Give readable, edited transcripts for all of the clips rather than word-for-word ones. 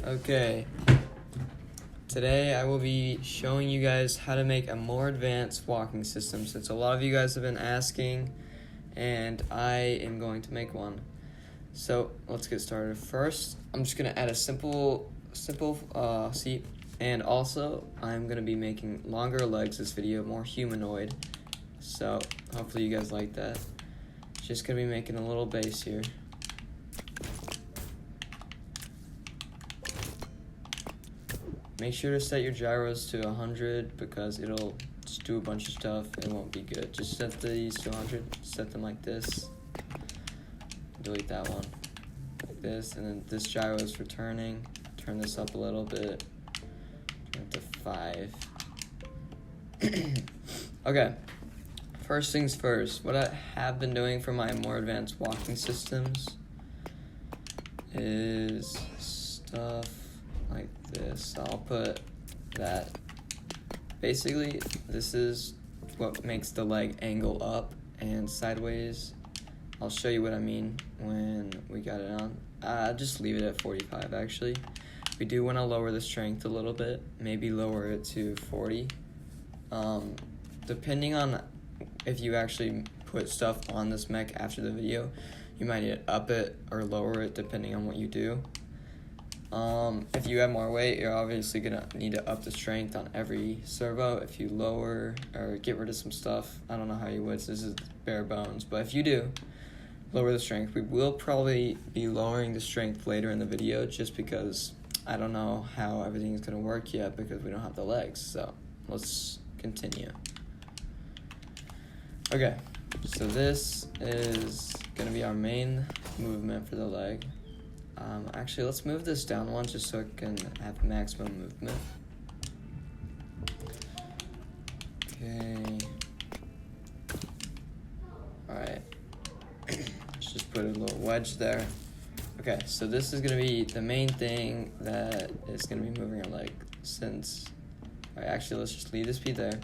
Okay, today I will be showing you guys how to make a more advanced walking system since a lot of you guys have been asking and I am going to make one. So let's get started. First, I'm just going to add a simple seat, and also I'm going to be making longer legs this video, more humanoid, so hopefully you guys like that. Just going to be making a little base here. Make sure to set your gyros to 100 because it'll just do a bunch of stuff. It won't be good. Just set these to 100. Set them like this. Delete that one. Like this. And then this gyro is for turning. Turn this up a little bit. Turn it to 5. Okay. First things first. What I have been doing for my more advanced walking systems is stuff like this. I'll put that. Basically, this is what makes the leg angle up and sideways. I'll show you what I mean when we got it on. Just leave it at 45 actually. We do want to lower the strength a little bit, maybe lower it to 40. Depending on if you actually put stuff on this mech after the video, you might need to up it or lower it depending on what you do. If you have more weight, you're obviously gonna need to up the strength on every servo. If you lower or get rid of some stuff, I don't know how you would, so this is bare bones, but if you do lower the strength, we will probably be lowering the strength later in the video just because I don't know how everything is gonna work yet because we don't have the legs. So let's continue. Okay, so this is gonna be our main movement for the leg. Actually, let's move this down one just so it can have maximum movement. Okay. Alright. Let's just put a little wedge there. Okay, so this is going to be the main thing that is going to be moving our leg since... Alright, actually, let's just leave the speed there.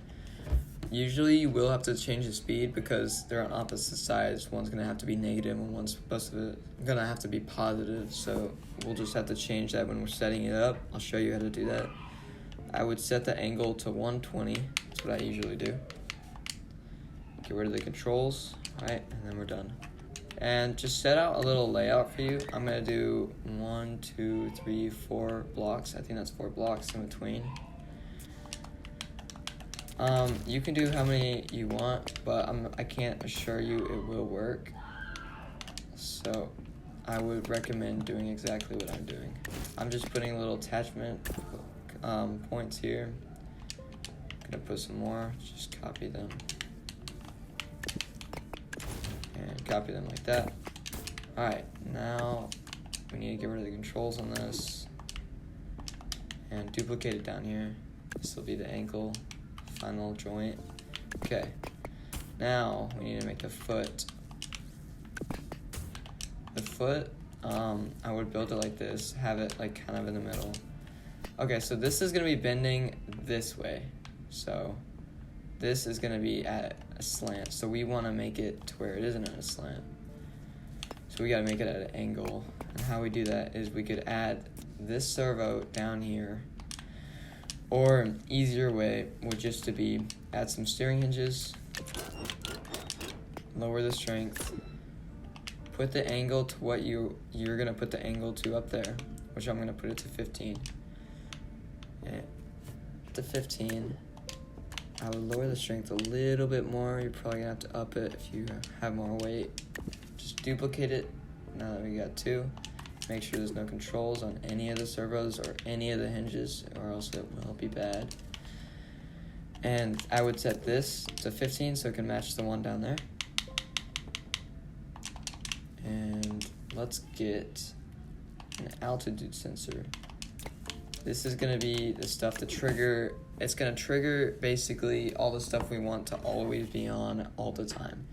Usually you will have to change the speed because they're on opposite sides. One's going to have to be negative and one's supposed to going to have to be positive. So we'll just have to change that when we're setting it up. I'll show you how to do that. I would set the angle to 120. That's what I usually do. Get rid of the controls. Alright, and then we're done. And just set out a little layout for you. I'm going to do 1, 2, 3, 4 blocks. I think that's 4 blocks in between. You can do how many you want, but I can't assure you it will work. So I would recommend doing exactly what I'm doing. I'm just putting little attachment points here. I'm gonna put some more, just copy them. And copy them like that. Alright, now we need to get rid of the controls on this. And duplicate it down here. This will be the ankle. Final joint. Okay, now we need to make the foot. The foot, I would build it like this, have it like kind of in the middle. Okay, so this is gonna be bending this way. So this is gonna be at a slant. So we wanna make it to where it isn't at a slant. So we gotta make it at an angle. And how we do that is we could add this servo down here. Or an easier way would just to be add some steering hinges, lower the strength, put the angle to what you're gonna put the angle to up there, which I'm gonna put it to 15. And to 15, I would lower the strength a little bit more. You're probably gonna have to up it if you have more weight. Just duplicate it. Now that we got 2. Make sure there's no controls on any of the servos or any of the hinges, or else it will be bad. And I would set this to 15 so it can match the one down there. And let's get an altitude sensor. This is going to be the stuff to trigger. It's going to trigger basically all the stuff we want to always be on all the time.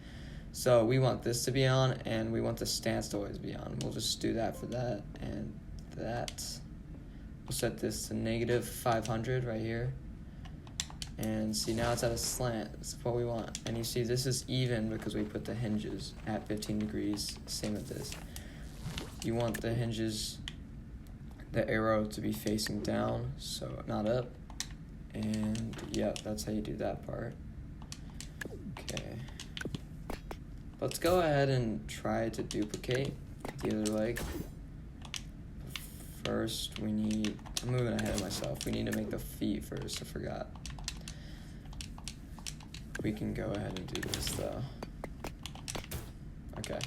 So we want this to be on, and we want the stance to always be on. We'll just do that for that, and that. We'll set this to negative 500 right here. And see, now it's at a slant. That's what we want. And you see, this is even because we put the hinges at 15 degrees. Same with this. You want the hinges the arrow to be facing down, so not up. And yeah, that's how you do that part. Okay. Let's go ahead and try to duplicate the other leg. First, we need, I'm moving ahead of myself. We need to make the feet first, I forgot. We can go ahead and do this though. Okay,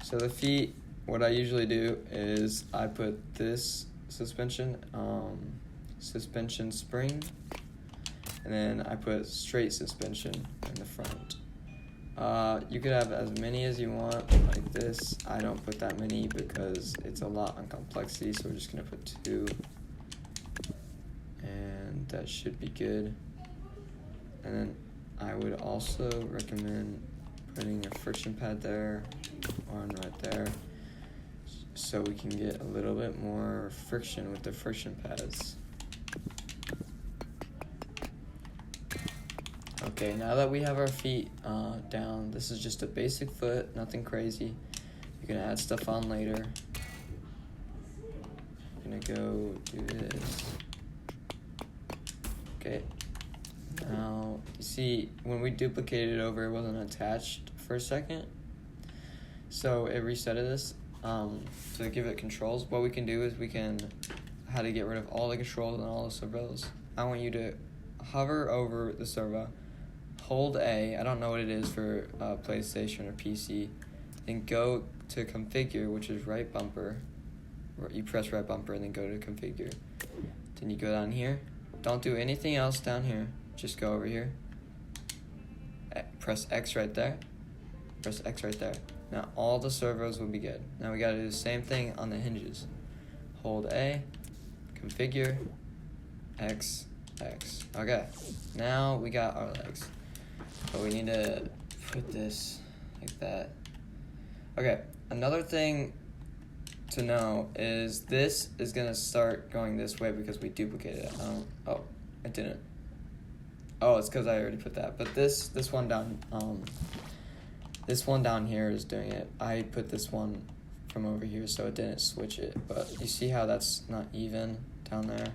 so the feet, what I usually do is I put this suspension spring, and then I put straight suspension in the front. You could have as many as you want, like this. I don't put that many because it's a lot on complexity, so we're just gonna put 2. And that should be good. And then I would also recommend putting a friction pad there, one right there, so we can get a little bit more friction with the friction pads. Okay, now that we have our feet down, this is just a basic foot, nothing crazy. You can add stuff on later. I'm gonna go do this. Okay. Now, you see, when we duplicated it over, it wasn't attached for a second. So it resetted this. To give it controls, what we can do is we can, how to get rid of all the controls and all the servos. I want you to hover over the servo, hold A, I don't know what it is for PlayStation or PC, then go to configure, which is right bumper. You press right bumper and then go to configure. Then you go down here. Don't do anything else down here. Just go over here. Press X right there. Press X right there. Now all the servos will be good. Now we gotta do the same thing on the hinges. Hold A, configure, X, X. Okay, now we got our legs. But we need to put this like that. Okay, another thing to know is this is gonna start going this way because we duplicated it. Oh, it didn't. Oh, it's because I already put that. But this one down, this one down here is doing it. I put this one from over here so it didn't switch it. But you see how that's not even down there?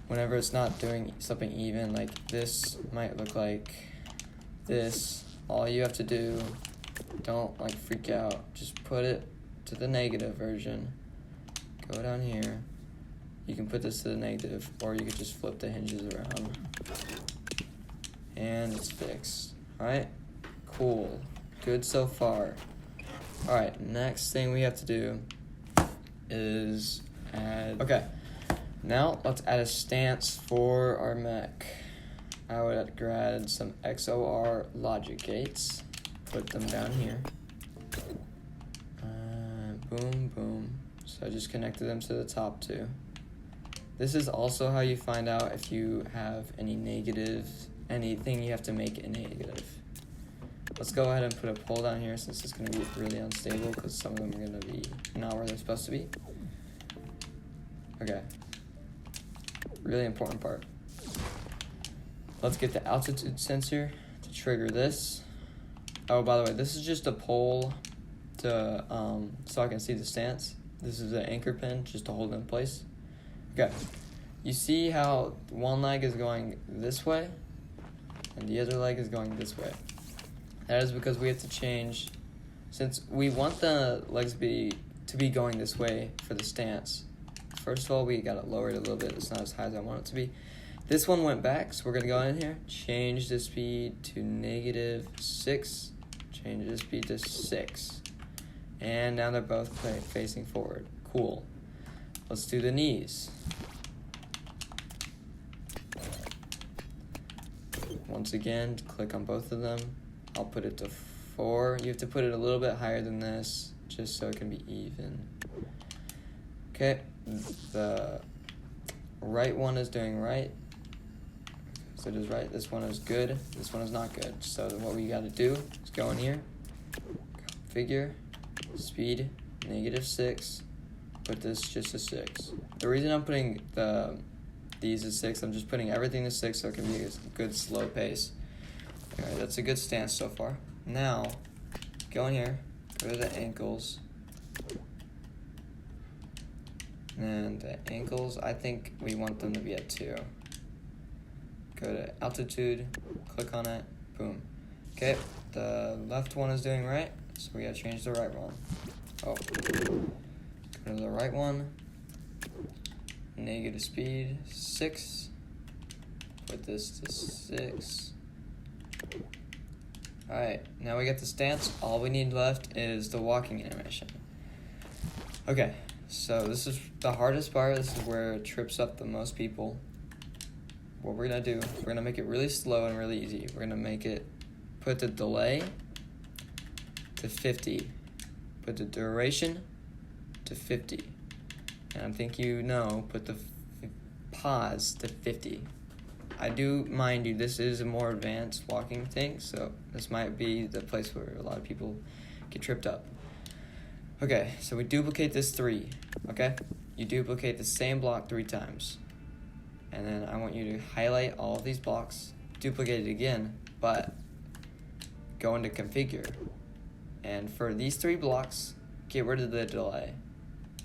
Whenever it's not doing something even, like this might look like this. All you have to do, don't like freak out. Just put it to the negative version. Go down here. You can put this to the negative, or you could just flip the hinges around. And it's fixed. Alright? Cool. Good so far. Alright, next thing we have to do is add... Okay, now let's add a stance for our mech. I would add some XOR logic gates. Put them down here. Boom, boom. So I just connected them to the top two. This is also how you find out if you have any negatives, anything you have to make it negative. Let's go ahead and put a pole down here since it's going to be really unstable because some of them are going to be not where they're supposed to be. Okay. Really important part. Let's get the altitude sensor to trigger this. Oh, by the way, this is just a pole to so I can see the stance. This is an anchor pin just to hold it in place. Okay, you see how one leg is going this way and the other leg is going this way. That is because we have to change, since we want the legs to be going this way for the stance. First of all, we gotta lower it a little bit. It's not as high as I want it to be. This one went back, so we're gonna go in here, change the speed to -6, change the speed to 6. And now they're both facing forward. Cool. Let's do the knees. Once again, click on both of them. I'll put it to 4. You have to put it a little bit higher than this, just so it can be even. Okay, the right one is doing right. So it is right. This one is good. This one is not good. So what we got to do is go in here, configure, speed, -6. Put this just to 6. The reason I'm putting these as 6, I'm just putting everything to 6 so it can be a good slow pace. Alright, that's a good stance so far. Now, go in here, go to the ankles. And the ankles, I think we want them to be at 2. Go to altitude, click on it, boom. Okay, the left one is doing right, so we gotta change the right one. Oh, go to the right one, negative speed, 6. Put this to 6. Alright, now we get the stance. All we need left is the walking animation. Okay, so this is the hardest part. This is where it trips up the most people. What we're gonna do, we're gonna make it really slow and really easy. We're gonna make it, put the delay to 50. Put the duration to 50. And I think you know, put the pause to 50. I do, mind you, this is a more advanced walking thing, so this might be the place where a lot of people get tripped up. Okay, so we duplicate this 3, okay? You duplicate the same block 3 times. And then I want you to highlight all of these blocks, duplicate it again, but go into configure. And for these 3 blocks, get rid of the delay,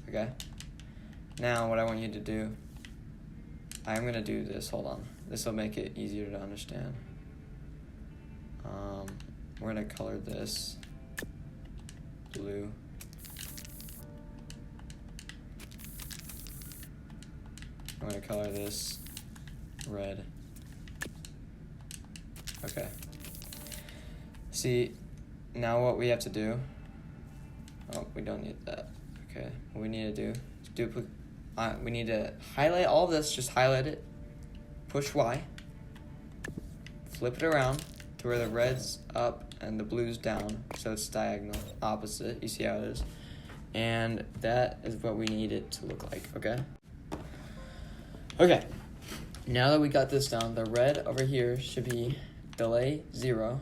okay? Now what I want you to do, I'm gonna do this, hold on. This will make it easier to understand. We're gonna color this blue. I'm gonna color this red. Okay. See, now what we have to do, oh, we don't need that. Okay, what we need to do is duplicate, we need to highlight all this, just highlight it, push Y, flip it around to where the red's up and the blue's down, so it's diagonal, opposite, you see how it is? And that is what we need it to look like, okay? Okay, now that we got this down, the red over here should be delay 0,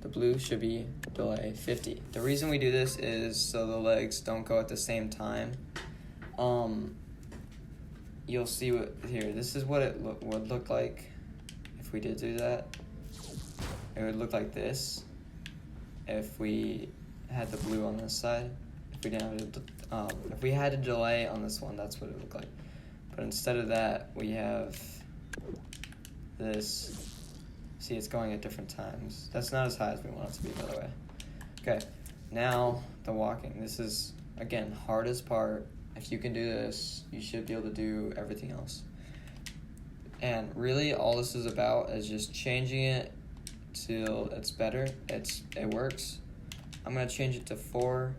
the blue should be delay 50. The reason we do this is so the legs don't go at the same time. You'll see what here. This is what it would look like if we did do that. It would look like this if we had the blue on this side. If we didn't have if we had a delay on this one, that's what it would look like. But instead of that, we have this. See, it's going at different times. That's not as high as we want it to be, by the way. Okay, now the walking. This is, again, hardest part. If you can do this, you should be able to do everything else. And really, all this is about is just changing it till it's better. It works. I'm gonna change it to 4.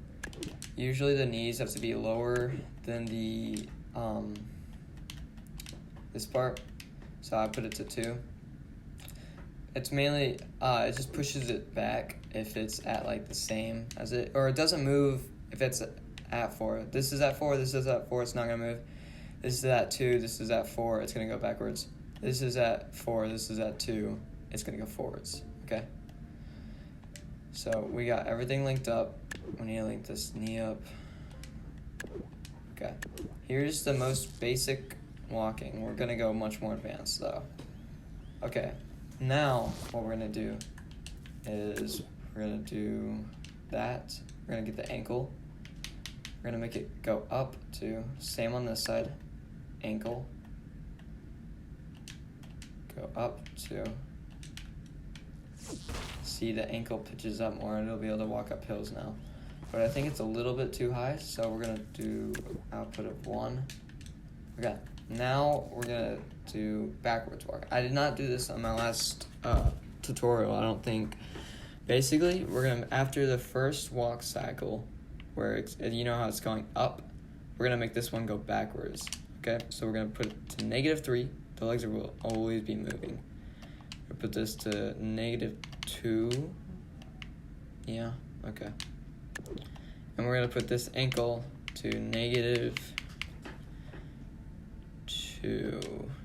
Usually the knees have to be lower than the this part, so I put it to 2. It's mainly it just pushes it back if it's at like the same as it, or it doesn't move if it's at 4. This is at 4, this is at 4, it's not gonna move. This is at 2, this is at 4, it's gonna go backwards. This is at 4, this is at 2, it's gonna go forwards, okay? So we got everything linked up. We need to link this knee up. Okay, here's the most basic walking. We're gonna go much more advanced though. Okay, now what we're gonna do is we're gonna do that. We're gonna get the ankle. We're gonna make it go up to, same on this side, ankle. Go up to, see the ankle pitches up more and it'll be able to walk up hills now. But I think it's a little bit too high, so we're gonna do output of 1. Okay, now we're gonna do backwards walk. I did not do this on my last tutorial, I don't think. Basically, we're gonna, after the first walk cycle, where it's, you know how it's going up, we're gonna make this one go backwards. Okay, so we're gonna put it to -3. The legs will always be moving. We'll put this to -2. Yeah, okay. And we're gonna put this ankle to -2.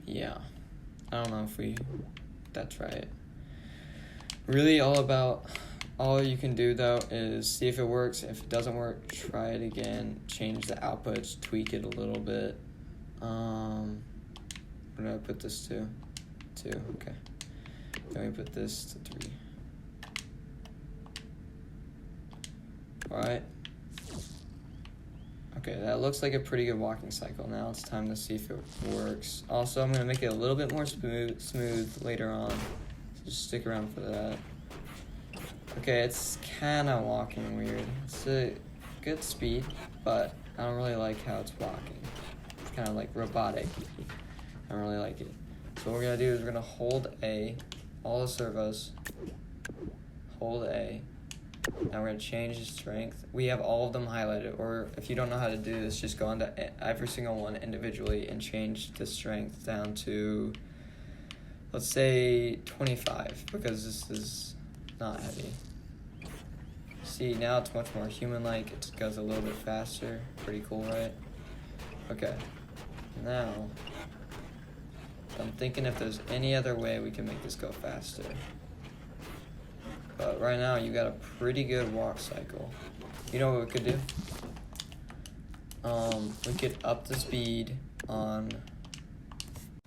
Yeah, I don't know if that's right. Really all you can do though is see if it works. If it doesn't work, try it again, change the outputs, tweak it a little bit. What did I put this to? 2, okay. Then we put this to 3. Alright. Okay, that looks like a pretty good walking cycle. Now it's time to see if it works. Also, I'm gonna make it a little bit more smooth later on. So just stick around for that. Okay, it's kind of walking weird. It's a good speed, but I don't really like how it's walking. It's kind of like robotic. I don't really like it. So what we're gonna do is we're gonna hold A, all the servos, hold A. Now we're gonna change the strength. We have all of them highlighted, or if you don't know how to do this, just go into every single one individually and change the strength down to, let's say 25, because this is not heavy. See, now it's much more human-like. It goes a little bit faster. Pretty cool, right? Okay. Now, I'm thinking if there's any other way we can make this go faster. But right now, you got a pretty good walk cycle. You know what we could do? We could up the speed on.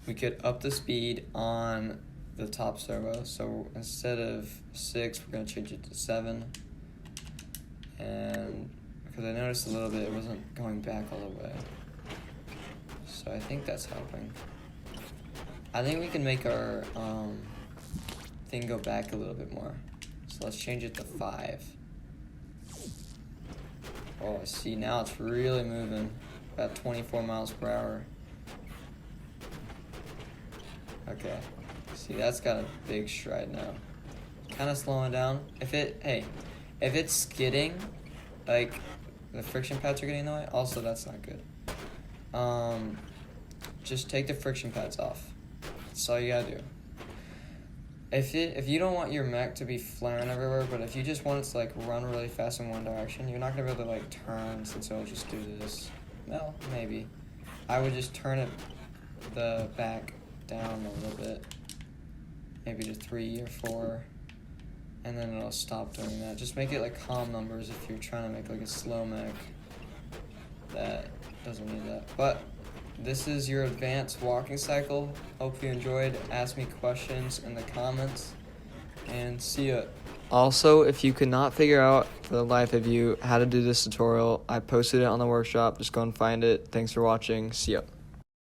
We could up the speed on the top servo. So instead of 6, we're gonna change it to 7. And because I noticed a little bit, it wasn't going back all the way. So I think that's helping. I think we can make our thing go back a little bit more. So let's change it to 5. Oh, I see, now it's really moving. About 24 miles per hour. Okay, see, that's got a big stride now. Kind of slowing down. If it's skidding, like the friction pads are getting in the way, also that's not good. Just take the friction pads off. That's all you gotta do. If you don't want your mech to be flaring everywhere, but if you just want it to like run really fast in one direction, you're not gonna be able to like turn, since it'll just do this. Well, maybe. I would just turn it the back down a little bit, maybe to 3 or 4, and then it'll stop doing that. Just make it like calm numbers if you're trying to make like a slow mech that doesn't need that. But this is your advanced walking cycle. Hope you enjoyed. Ask me questions in the comments, and see ya. Also, if you could not figure out for the life of you how to do this tutorial, I posted it on the workshop. Just go and find it. Thanks for watching. See ya.